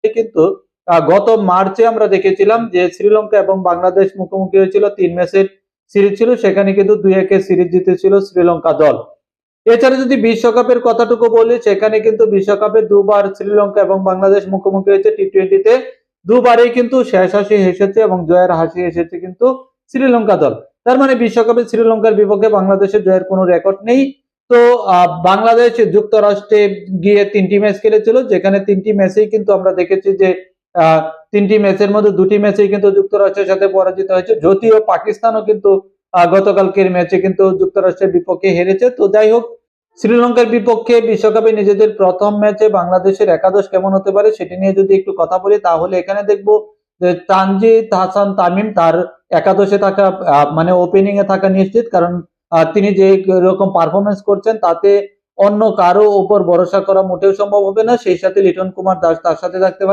কিন্তু গত মার্চে আমরা দেখেছিলাম যে শ্রীলঙ্কা এবং বাংলাদেশ মুখোমুখি হয়েছিল, 3 ম্যাচের সিরিজ ছিল, সেখানে কিন্তু 2-1 সিরিজ জিতেছিল শ্রীলঙ্কা দল। এছাড়া যদি বিশ্বকাপের কথাটুকু বলি, সেখানে কিন্তু বিশ্বকাপে দুবার শ্রীলঙ্কা এবং বাংলাদেশ মুখোমুখি হয়েছে টি-20-তে, দুবারই কিন্তু শেষ হাসি হেসেছে এবং জয়ের হাসি এসেছে কিন্তু শ্রীলঙ্কা দল। তার মানে বিশ্বকাপে শ্রীলঙ্কার বিপক্ষে বাংলাদেশের জয়ের কোনো রেকর্ড নেই। তো বাংলাদেশ যুক্তরাষ্ট্রে গিয়ে 3টি ম্যাচ খেলেছিল, যেখানে 3টি ম্যাচেই কিন্তু আমরা দেখেছি যে 3টি ম্যাচের মধ্যে 2টি ম্যাচেই কিন্তু যুক্তরাষ্ট্রের সাথে পরাজিত হয়েছে, যদিও পাকিস্তানও কিন্তু গতকালকের ম্যাচে কিন্তু যুক্তরাষ্ট্রের বিপক্ষে হেরেছে। তো যাই হোক, শ্রীলঙ্কার বিপক্ষে বিশ্বকাপে নিজেদের প্রথম ম্যাচে বাংলাদেশের একাদশ কেমন হতে পারে সেটি নিয়ে যদি একটু কথা বলি, তাহলে এখানে দেখবো যে তানজিদ হাসান তামিম তার একাদশে থাকা, মানে ওপেনিং এ থাকা নিশ্চিত, কারণ তিনি যে রকম পারফরমেন্স করছেন তাতে অন্য কারো উপর ভরসা করা মোটেও সম্ভব হবে না। সেই সাথে লিটন কুমার দাস তার সাথে থাকতে পারে।